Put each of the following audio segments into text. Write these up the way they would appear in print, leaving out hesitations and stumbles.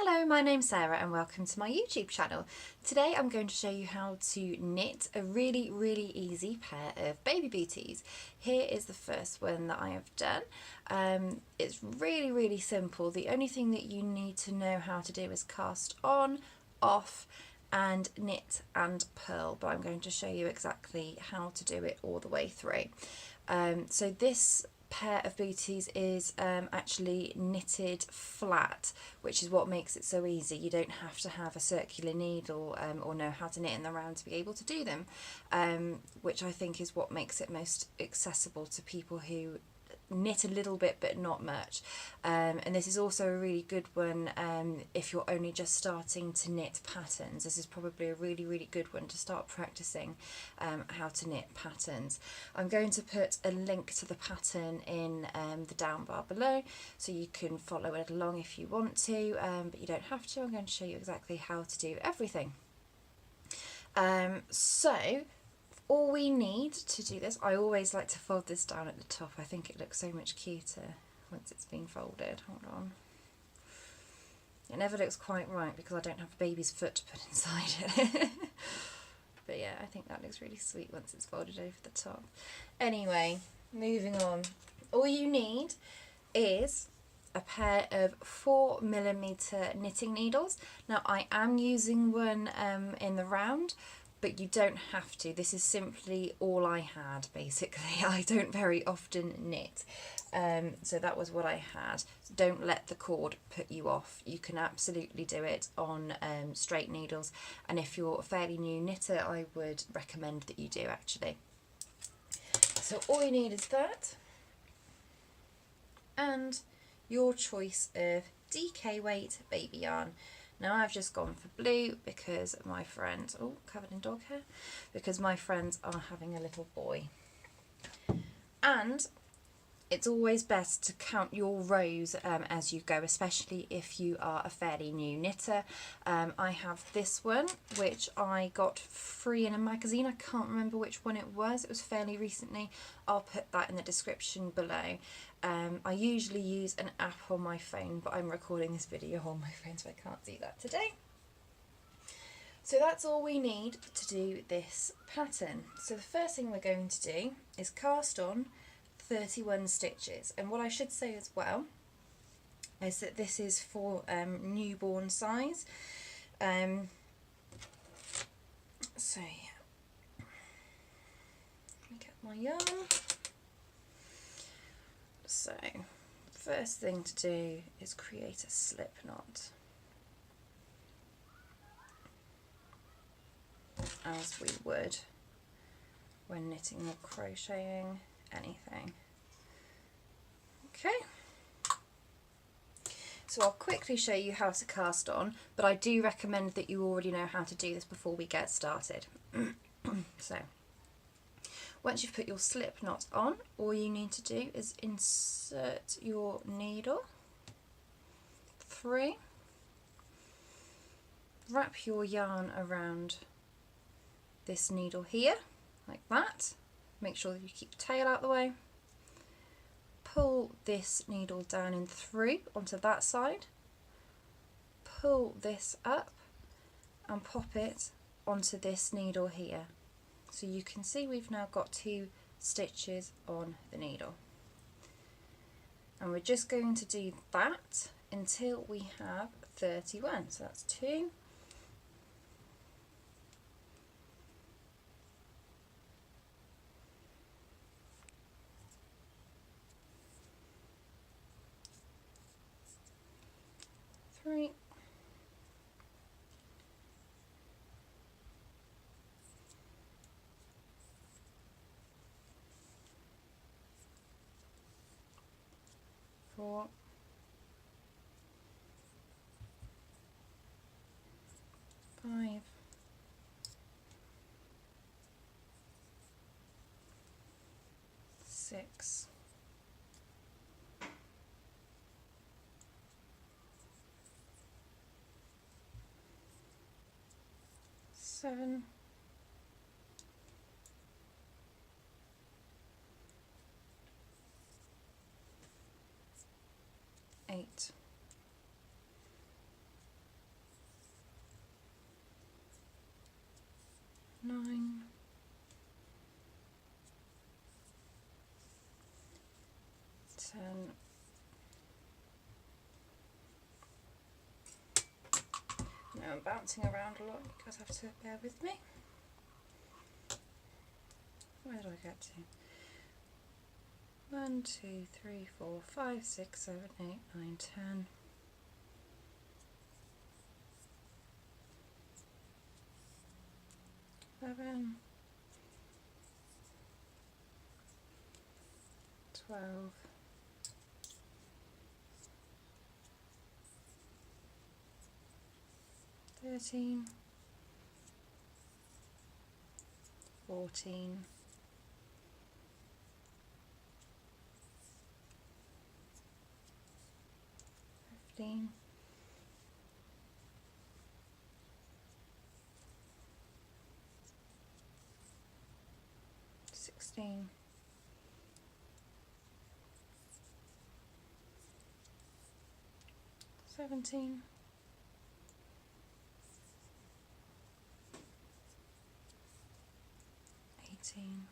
Hello, my name's Sarah and welcome to my YouTube channel. Today I'm going to show you how to knit a really easy pair of baby booties. Here is the first one that I have done. It's really simple. The only thing that you need to know how to do is cast on, off and knit and purl, but I'm going to show you exactly how to do it all the way through. So this pair of booties is actually knitted flat, which is what makes it so easy. You don't have to have a circular needle or know how to knit in the round to be able to do them, which I think is what makes it most accessible to people who knit a little bit but not much. And this is also a really good one if you're only just starting to knit patterns. This is probably a really good one to start practicing how to knit patterns. I'm going to put a link to the pattern in the down bar below so you can follow it along if you want to, but you don't have to. I'm going to show you exactly how to do everything. So all we need to do this, I always like to fold this down at the top. I think it looks so much cuter once it's been folded. Hold on. It never looks quite right because I don't have a baby's foot to put inside it. But yeah, I think that looks really sweet once it's folded over the top. Anyway, moving on. All you need is a pair of 4mm knitting needles. Now I am using one in the round, but you don't have to. This is simply all I had, basically. I don't very often knit, so that was what I had. So don't let the cord put you off. You can absolutely do it on straight needles, and if you're a fairly new knitter, I would recommend that you do actually. So all you need is that, and your choice of DK weight baby yarn. Now I've just gone for blue because my friends, oh, covered in dog hair, because my friends are having a little boy. And it's always best to count your rows as you go, especially if you are a fairly new knitter. I have this one, which I got free in a magazine. I can't remember which one it was fairly recently. I'll put that in the description below. I usually use an app on my phone, but I'm recording this video on my phone, so I can't do that today. So that's all we need to do this pattern. So the first thing we're going to do is cast on 31 stitches, and what I should say as well is that this is for newborn size. So yeah, let me get my yarn. So first thing to do is create a slip knot, as we would when knitting or crocheting anything. Okay, so I'll quickly show you how to cast on, but I do recommend that you already know how to do this before we get started. So once you've put your slip knot on, all you need to do is insert your needle through, wrap your yarn around this needle here like that. Make sure that you keep the tail out of the way. Pull this needle down and through onto that side. Pull this up and pop it onto this needle here. So you can see we've now got 2 stitches on the needle. And we're just going to do that until we have 31. So that's 2. 3. 4. 5. 6. 7. 8. 10. Now I'm bouncing around a lot, you guys have to bear with me. Where did I get to? 1, 2, 3, 4, 5, 6, 7, 8, 9, 10. 11, 12, 13, 14, 15, 16, 17, 18,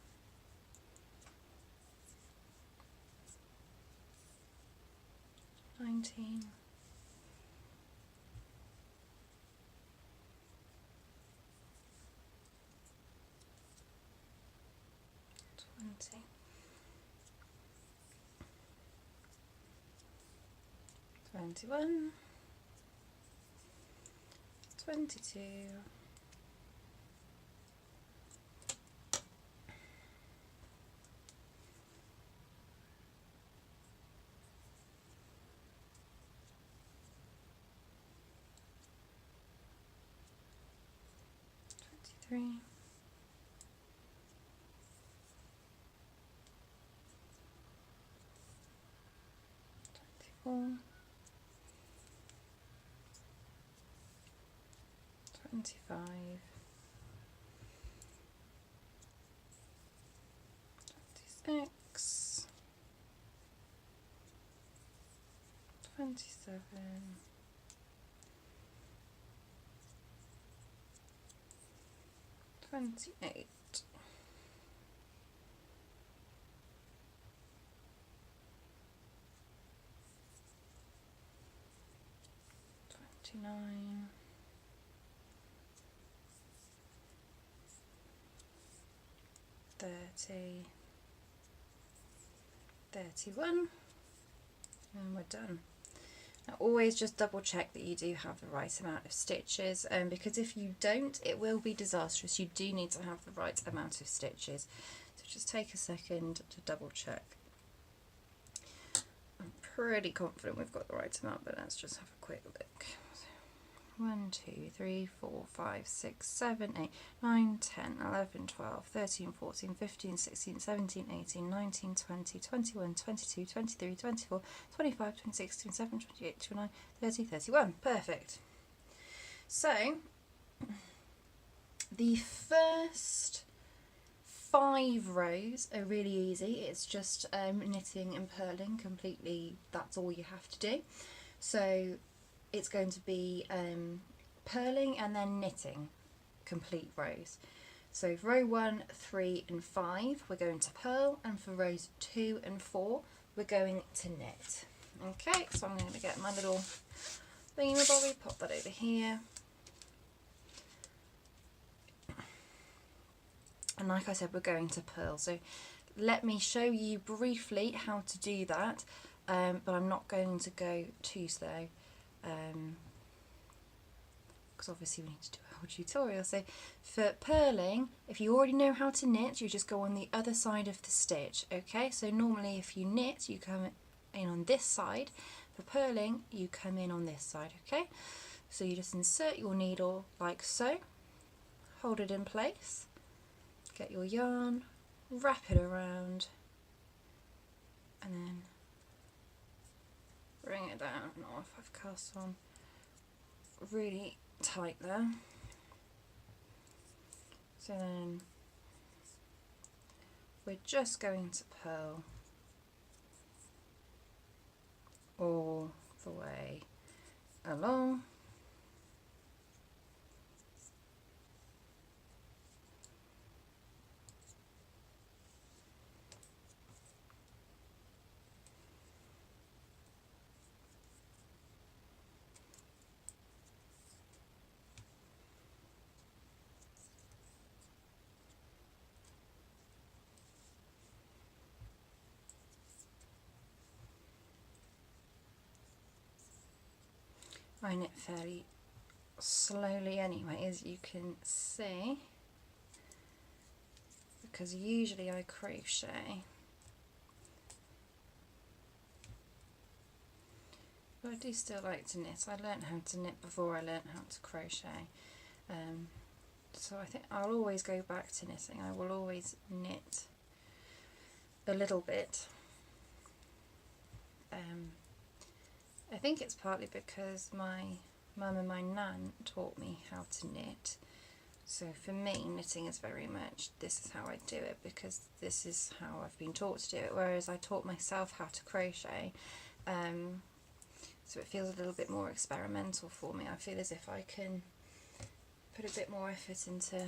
19, 20, 21, 22, 23, 24, 25, 26, 27, 28, 29, 30, 31, and we're done. Now always just double check that you do have the right amount of stitches, because if you don't, it will be disastrous. You do need to have the right amount of stitches. So just take a second to double check. I'm pretty confident we've got the right amount, but let's just have a quick look. 1, 2, 3, 4, 5, 6, 7, 8, 9, 10, 11, 12, 13, 14, 15, 16, 17, 18, 19, 20, 21, 22, 23, 24, 25, 26, 27, 28, 29, 30, 31. Perfect. So, the first 5 rows are really easy. It's just knitting and purling completely. That's all you have to do. So it's going to be purling and then knitting complete rows. So for row 1, 3 and 5 we're going to purl, and for rows 2 and 4 we're going to knit. Okay, so I'm going to get my little thingamabobby, pop that over here. And like I said, we're going to purl. So let me show you briefly how to do that, but I'm not going to go too slow. Because obviously we need to do a whole tutorial. So for purling, if you already know how to knit, you just go on the other side of the stitch. Okay, so normally if you knit, you come in on this side. For purling, you come in on this side. Okay, so you just insert your needle like so, hold it in place, get your yarn, wrap it around, and then bring it down. Oh, if I've cast on really tight there. So then we're just going to purl all the way along. I knit fairly slowly anyway, as you can see, because usually I crochet. But I do still like to knit. I learnt how to knit before I learnt how to crochet. So I think I'll always go back to knitting. I will always knit a little bit. I think it's partly because my mum and my nan taught me how to knit. So for me, knitting is very much, this is how I do it because this is how I've been taught to do it, whereas I taught myself how to crochet. So it feels a little bit more experimental for me. I feel as if I can put a bit more effort into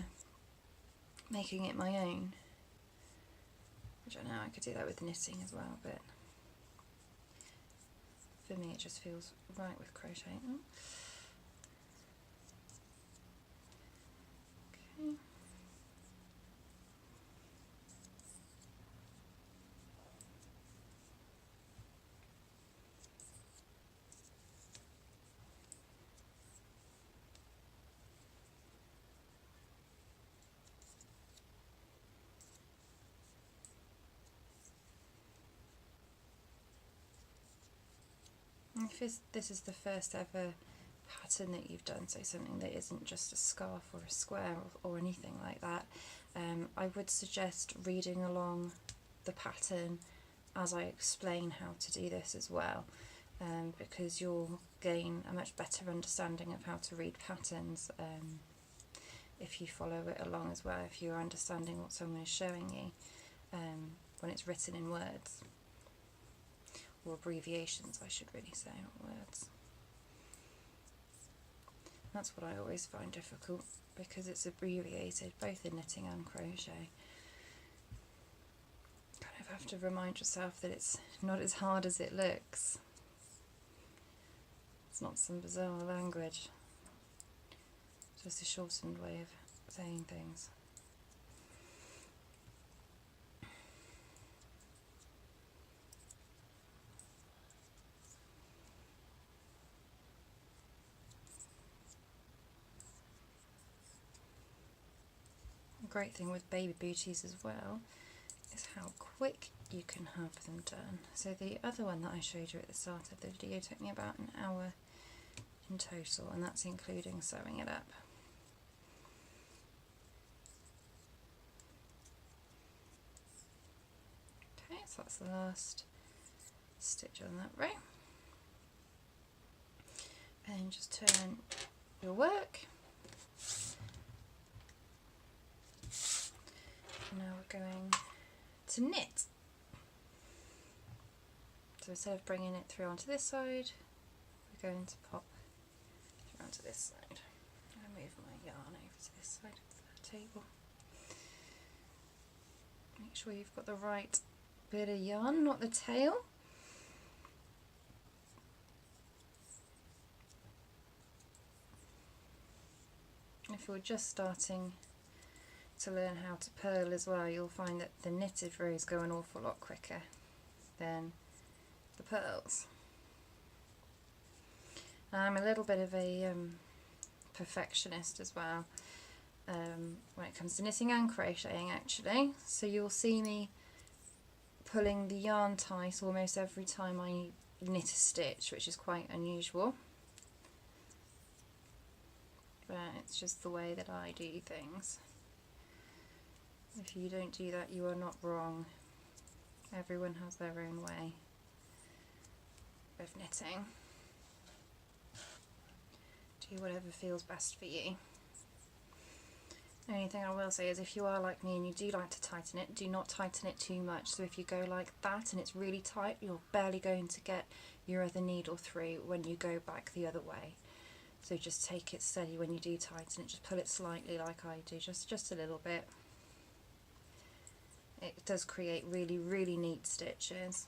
making it my own. Which I know I could do that with knitting as well, but for me it just feels right with crochet. Okay. If this is the first ever pattern that you've done, so something that isn't just a scarf or a square or anything like that, I would suggest reading along the pattern as I explain how to do this as well, because you'll gain a much better understanding of how to read patterns if you follow it along as well, if you're understanding what someone is showing you when it's written in words. Or abbreviations, I should really say, not words. That's what I always find difficult, because it's abbreviated, both in knitting and crochet. Kind of have to remind yourself that it's not as hard as it looks. It's not some bizarre language. It's just a shortened way of saying things. Great thing with baby booties as well is how quick you can have them done. So the other one that I showed you at the start of the video took me about an hour in total, and that's including sewing it up. Okay, so that's the last stitch on that row. And just turn your work. Now we're going to knit. So instead of bringing it through onto this side, we're going to pop through onto this side. I'm going to move my yarn over to this side of the table. Make sure you've got the right bit of yarn, not the tail. If you're just starting to learn how to purl as well, you'll find that the knitted rows go an awful lot quicker than the purls. I'm a little bit of a perfectionist as well when it comes to knitting and crocheting, actually. So you'll see me pulling the yarn tight almost every time I knit a stitch, which is quite unusual. But it's just the way that I do things. If you don't do that, you are not wrong. Everyone has their own way of knitting. Do whatever feels best for you. The only thing I will say is if you are like me and you do like to tighten it, do not tighten it too much. So if you go like that and it's really tight, you're barely going to get your other needle through when you go back the other way. So just take it steady when you do tighten it, just pull it slightly like I do, just a little bit. It does create really, really neat stitches.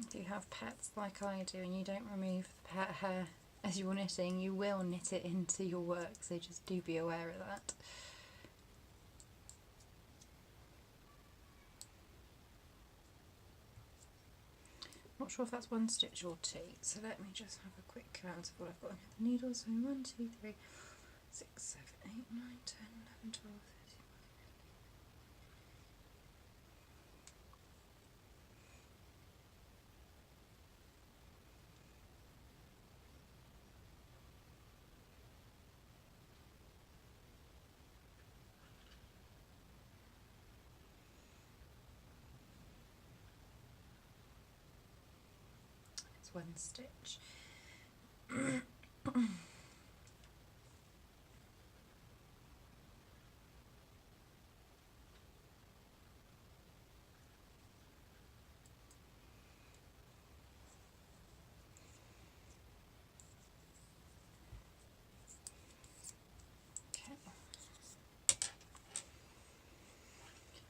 If you have pets like I do and you don't remove the pet hair as you're knitting, you will knit it into your work, so just do be aware of that. Not sure if that's one stitch or two, so let me just have a quick count of what I've got on the needles. So 1, 2, 3, 6, 7, 8, 9, 10, 11, 12, 13. It's one stitch.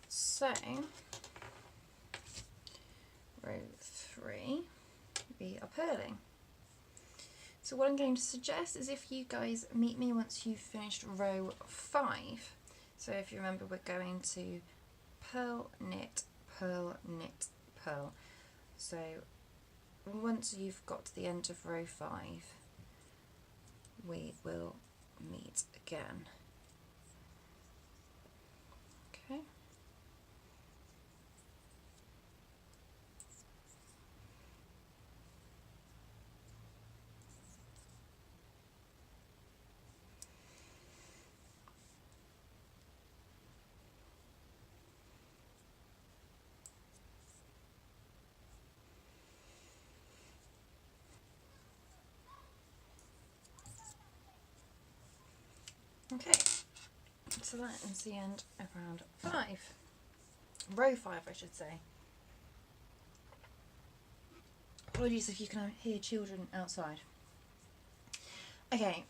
So, row 3, we are purling. So what I'm going to suggest is if you guys meet me once you've finished row 5. So if you remember, we're going to purl, knit, purl, knit, purl. So once you've got to the end of row 5, we will meet again. Okay. Okay, so that is the end of round 5. Row 5, I should say. Apologies if you can hear children outside. Okay,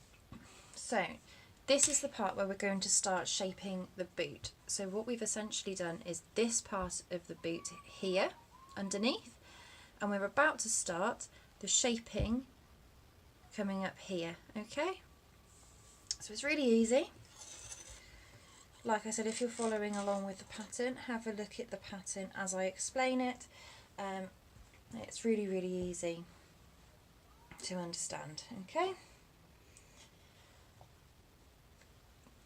so this is the part where we're going to start shaping the boot. So what we've essentially done is this part of the boot here underneath, and we're about to start the shaping coming up here, okay? So it's really easy. Like I said, if you're following along with the pattern, have a look at the pattern as I explain it. It's really, really easy to understand, okay?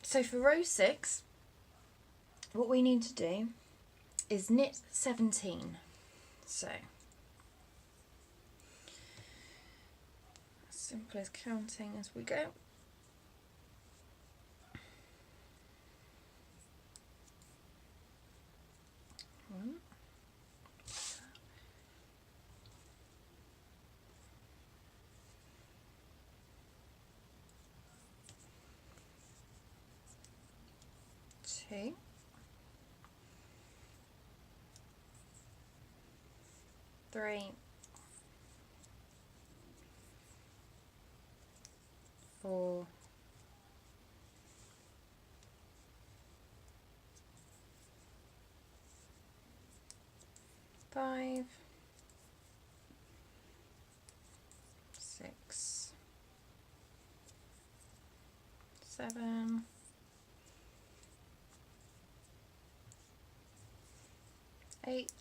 So for row 6, what we need to do is knit 17. So, as simple as counting as we go. 1, 2, 3, 4, 5, 6, 7, 8,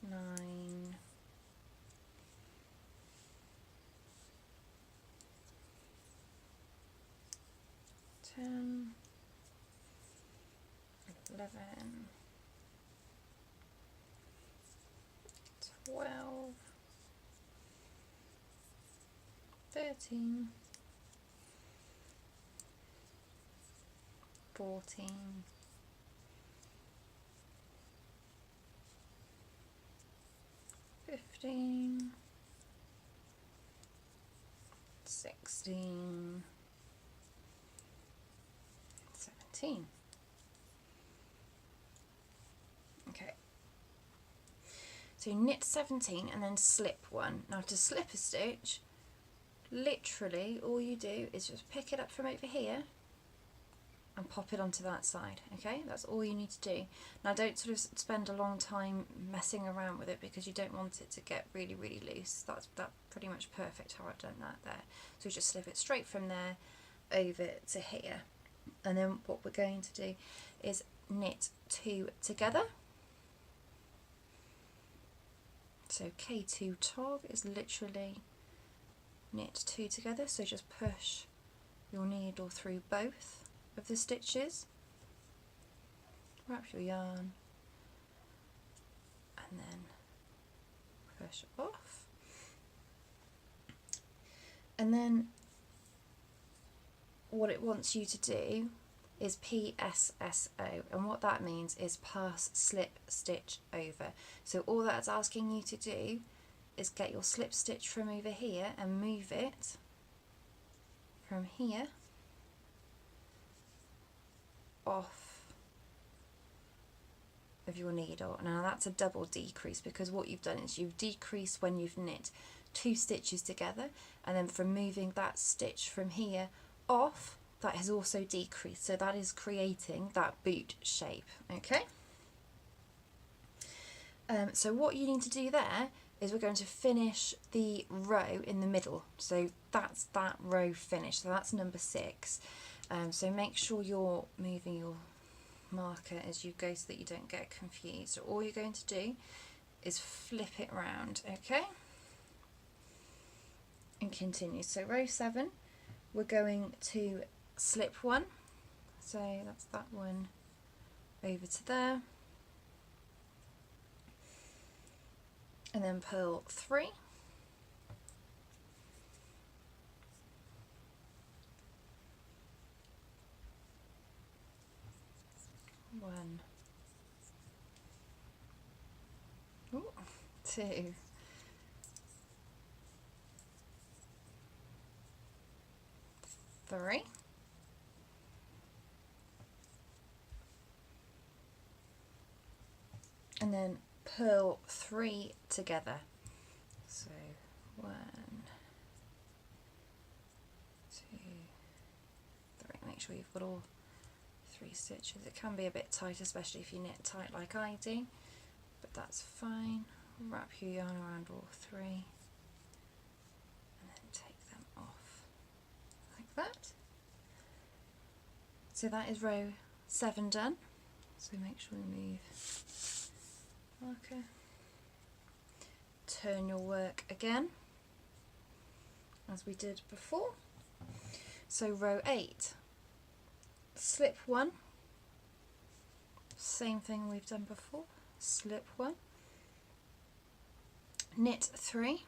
9, 10, 11, 12, 13, 14, 15, 16, 17. Okay, so knit 17 and then slip 1. Now to slip a stitch, literally all you do is just pick it up from over here and pop it onto that side. Okay, that's all you need to do. Now don't sort of spend a long time messing around with it because you don't want it to get really loose. That's pretty much perfect how I've done that there. So just slip it straight from there over to here, and then what we're going to do is knit 2 together. So K2 tog is literally knit 2 together, so just push your needle through both of the stitches, wrap your yarn, and then push off. And then what it wants you to do is PSSO, and what that means is pass slip stitch over. So all that's asking you to do is get your slip stitch from over here and move it from here off of your needle. Now that's a double decrease, because what you've done is you've decreased when you've knit 2 stitches together, and then from moving that stitch from here off, that has also decreased, so that is creating that boot shape. Okay, so what you need to do there is we're going to finish the row in the middle, so that's that row finished, so that's number 6. So make sure you're moving your marker as you go so that you don't get confused. So all you're going to do is flip it round, okay, and continue. So row 7, we're going to slip 1, so that's that one over to there, and then purl 3, one, ooh, 2, 3, and then purl 3 together. So 1, 2, 3. Make sure you've got all 3 stitches. It can be a bit tight, especially if you knit tight like I do, but that's fine. Wrap your yarn around all 3 and then take them off like that. So that is row 7 done. So make sure you move marker, turn your work again as we did before. So row 8, slip 1, same thing we've done before, slip 1, knit 3,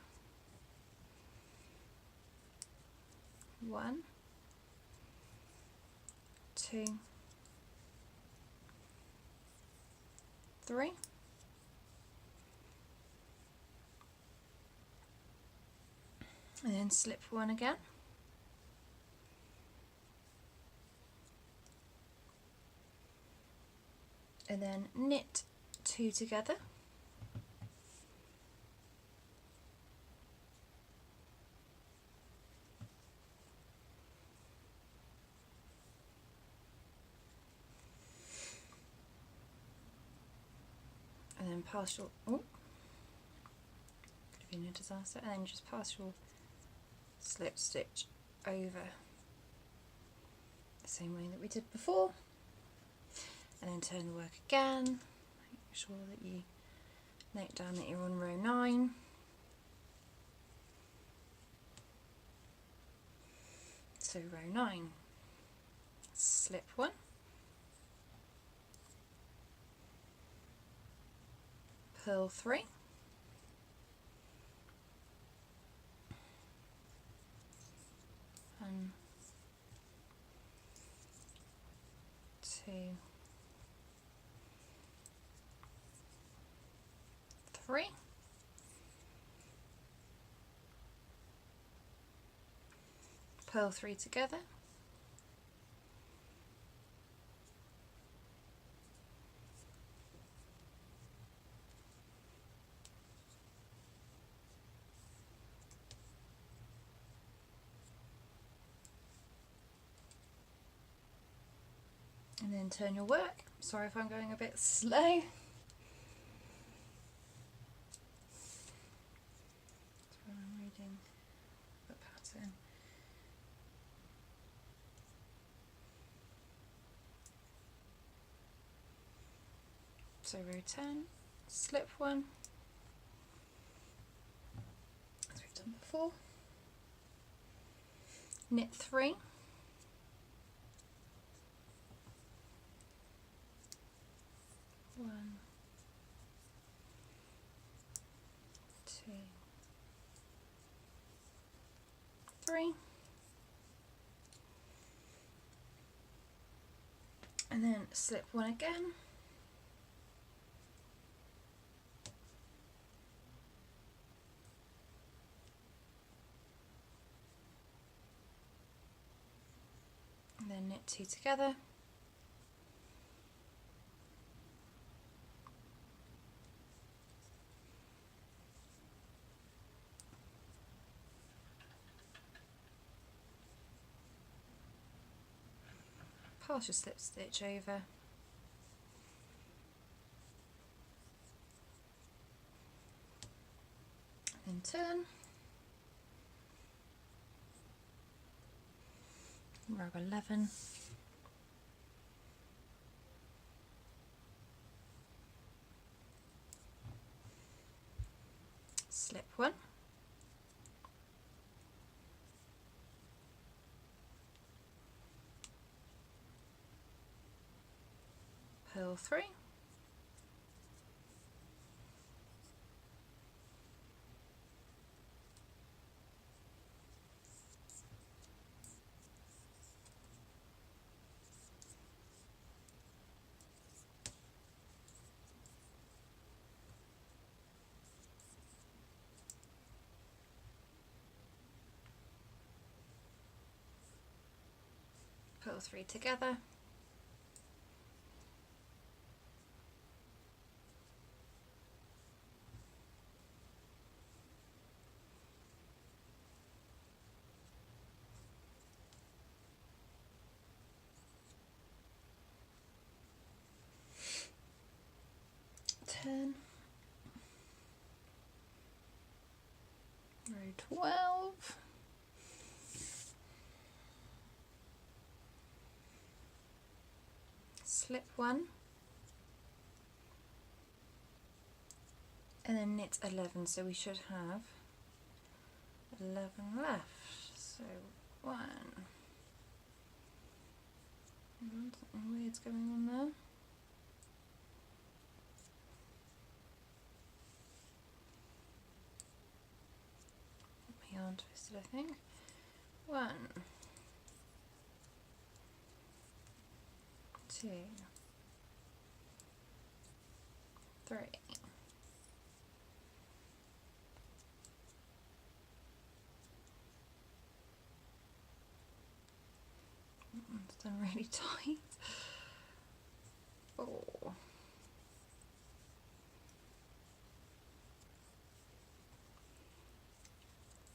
1, 2, 3, and then slip 1 again, and then knit 2 together, and then pass your, oh, could have been a disaster, and then just pass your slip stitch over the same way that we did before, and then turn the work again. Make sure that you note down that you're on row 9. So row 9, slip 1, purl 3, and 2, 3, purl 3 together, and then turn your work. Sorry if I'm going a bit slow. So I'm reading the pattern. So row 10, slip 1, as we've done before, knit 3, one, 2, 3, and then slip 1 again, and then knit 2 together, pass your slip stitch over, then turn, row 11, slip 1, purl 3, purl 3 together, turn, row 12, slip 1, and then knit 11, so we should have 11 left. So 1, something weird's going on there. My yarn twisted, I think. 1, 2, 3, 'It's done really tight. 4,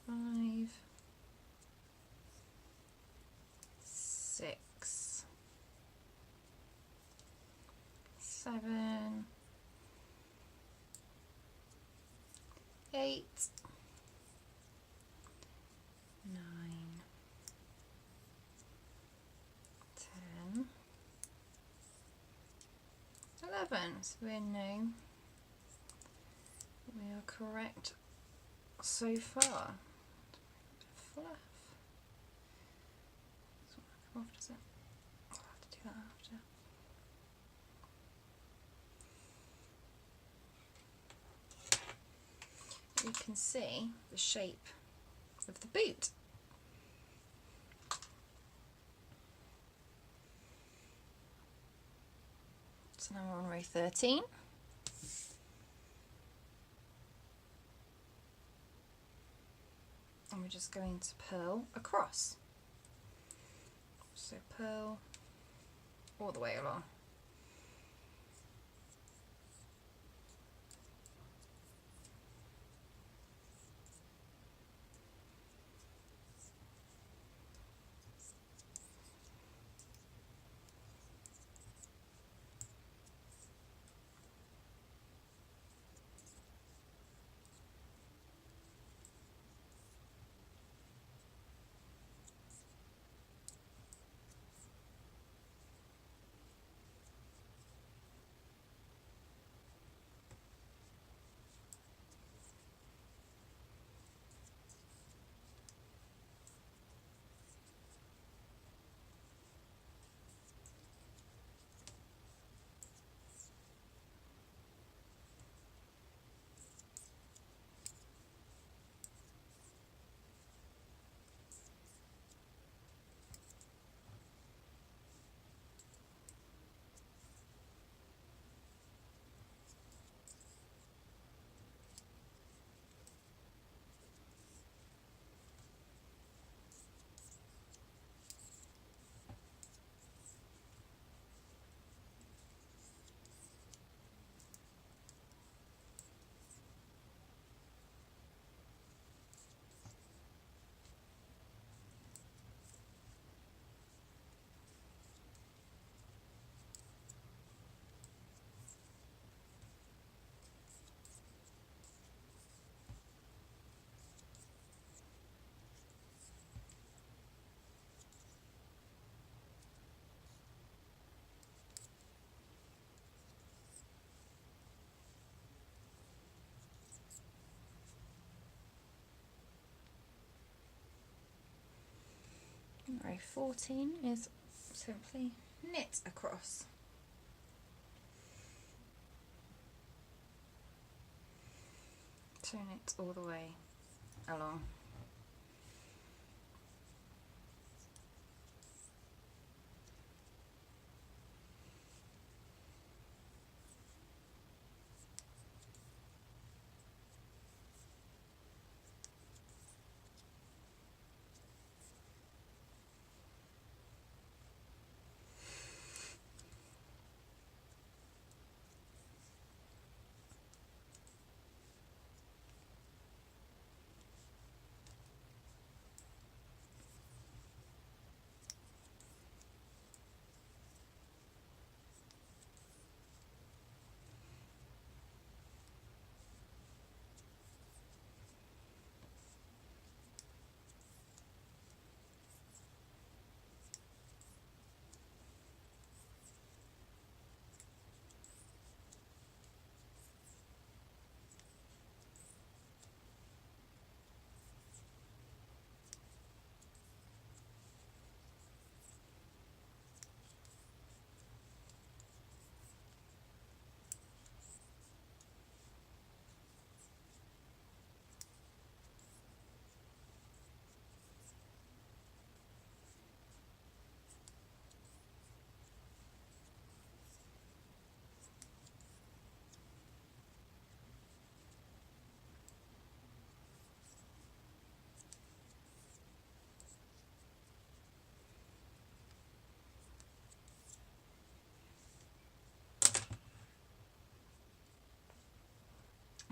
5, 6, 7, 8, 9, 10, 11. So we know we are correct so far. Fluff. Doesn't want to come off, does it? I'll have to do that after. You can see the shape of the boot. So now we're on row 13. And we're just going to purl across. So purl all the way along. 14 is simply knit across. So knit all the way along.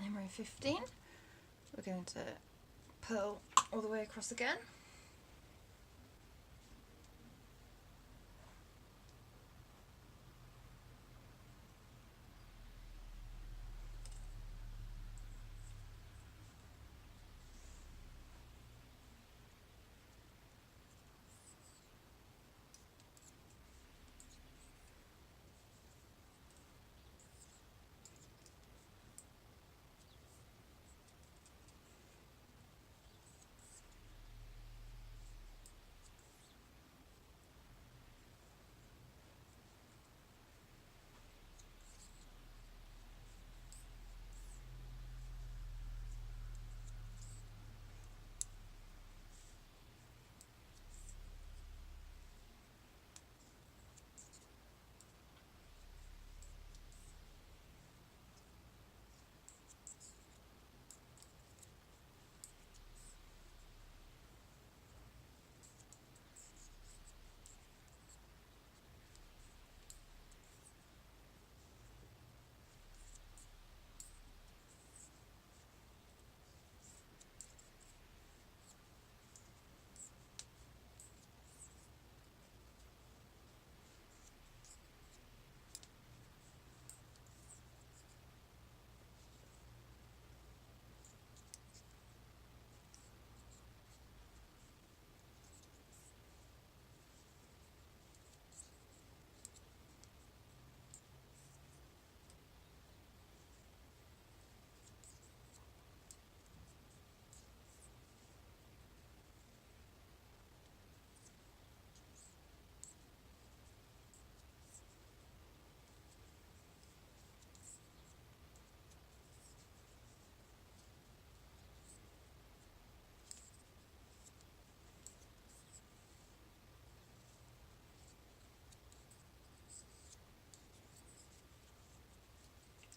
And row 15, we're going to purl all the way across again.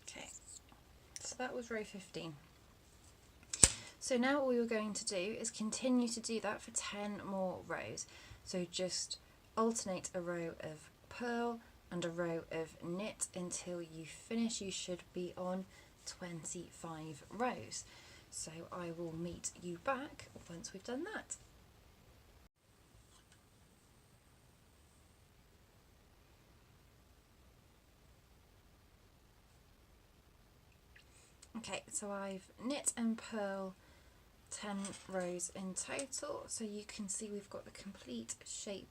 Okay, so that was row 15. So now all you're going to do is continue to do that for 10 more rows. So just alternate a row of purl and a row of knit until you finish. You should be on 25 rows. So I will meet you back once we've done that. Okay, so I've knit and purl 10 rows in total, so you can see we've got the complete shape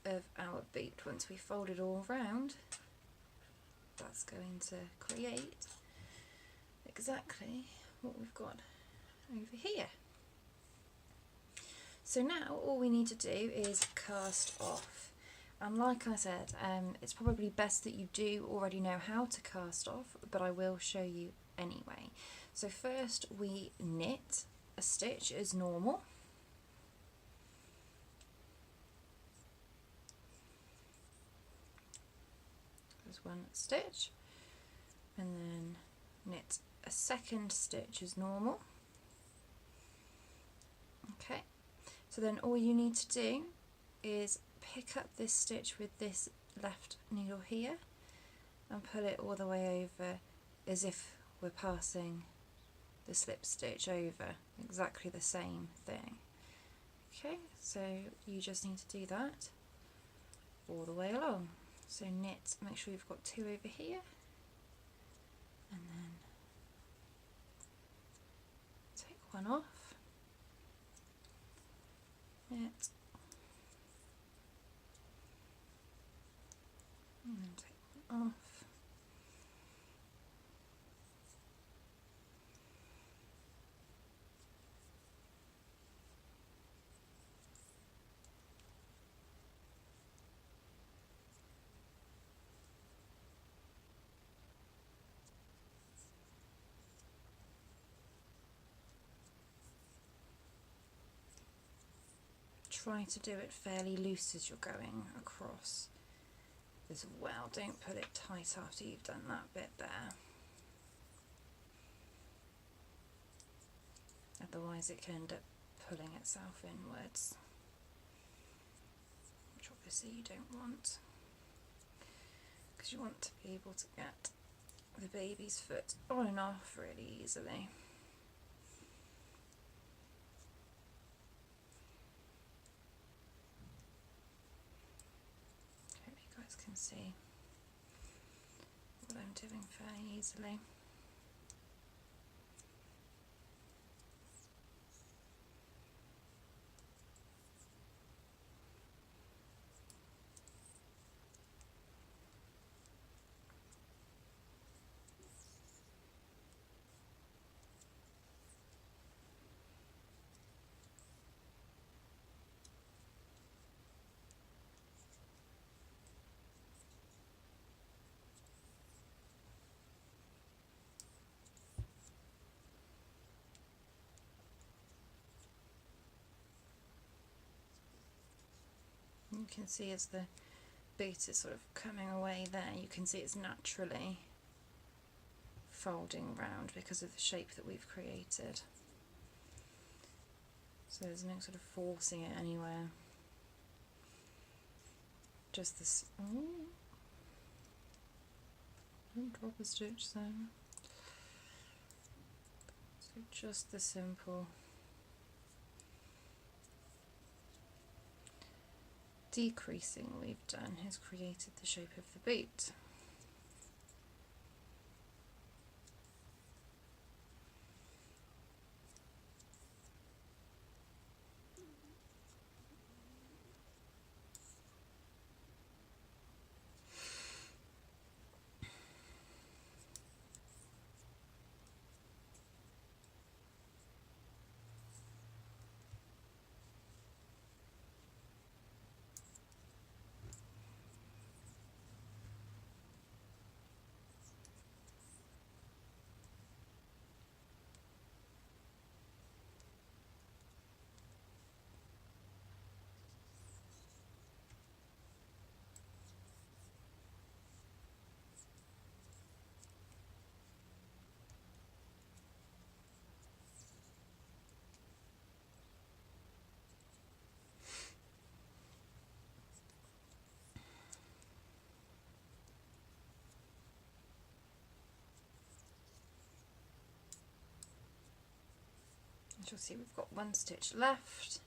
of our boot. Once we fold it all round, that's going to create exactly what we've got over here. So now all we need to do is cast off. And like I said, it's probably best that you do already know how to cast off, but I will show you anyway. So first we knit a stitch as normal. There's one stitch, and then knit a second stitch as normal. Okay, so then all you need to do is pick up this stitch with this left needle here and pull it all the way over as if we're passing the slip stitch over, exactly the same thing. Okay, so you just need to do that all the way along. So knit, make sure you've got 2 over here, and then take one off, knit, and then take one off. Try to do it fairly loose as you're going across as well. Don't put it tight after you've done that bit there. Otherwise it can end up pulling itself inwards, which obviously you don't want, because you want to be able to get the baby's foot on and off really easily. Hope you guys can see what I'm doing fairly easily. You can see as the boot is sort of coming away there, you can see it's naturally folding round because of the shape that we've created. So there's no sort of forcing it anywhere. Just this. Oh, don't drop a stitch there. So just the simple decreasing we've done has created the shape of the boot. As you'll see, we've got one stitch left.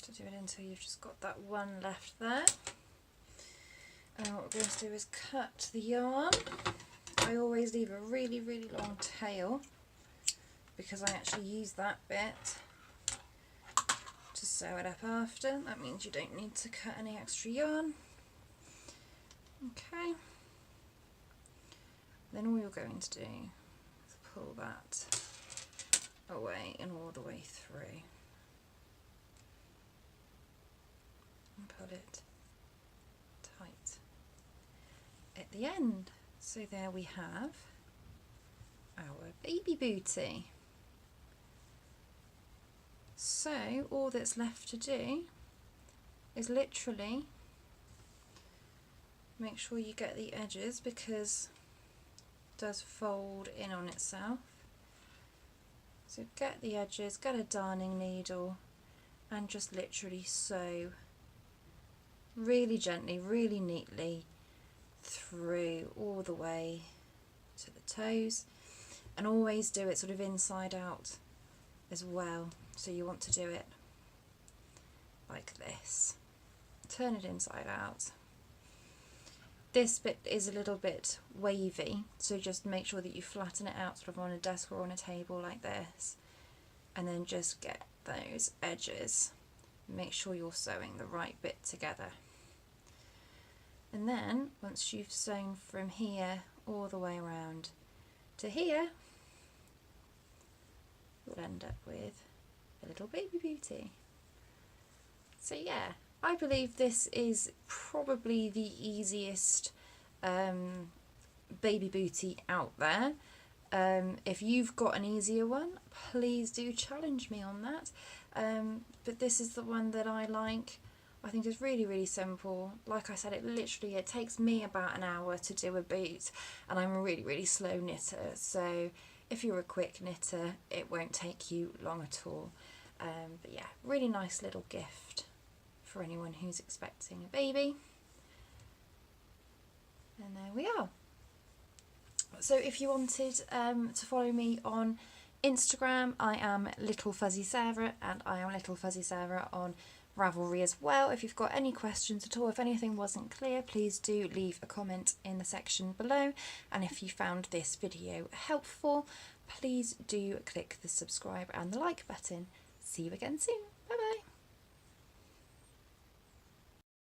To do it until you've just got that one left there. And what we're going to do is cut the yarn. I always leave a really, really long tail because I actually use that bit to sew it up after. That means you don't need to cut any extra yarn. Okay, Then all you're going to do is pull that away and all the way through and pull it tight at the end. So there we have our baby booty. So all that's left to do is literally make sure you get the edges, because it does fold in on itself. So get the edges, get a darning needle and just literally sew really gently, really neatly through all the way to the toes, and always do it sort of inside out as well. So you want to do it like this, turn it inside out. This bit is a little bit wavy, so just make sure that you flatten it out sort of on a desk or on a table like this, and then just get those edges. Make sure you're sewing the right bit together. And then once you've sewn from here all the way around to here, you'll end up with a little baby booty. So yeah, I believe this is probably the easiest baby booty out there. If you've got an easier one, please do challenge me on that. But this is the one that I like. I think it's really, really simple. Like I said, it takes me about an hour to do a boot, and I'm a really, really slow knitter. So if you're a quick knitter, it won't take you long at all. But yeah, really nice little gift for anyone who's expecting a baby. And there we are. So if you wanted to follow me on Instagram, I am Little Fuzzy Sarah, and I am Little Fuzzy Sarah on Ravelry as well. If you've got any questions at all, if anything wasn't clear, please do leave a comment in the section below. And if you found this video helpful, please do click the subscribe and the like button. See you again soon.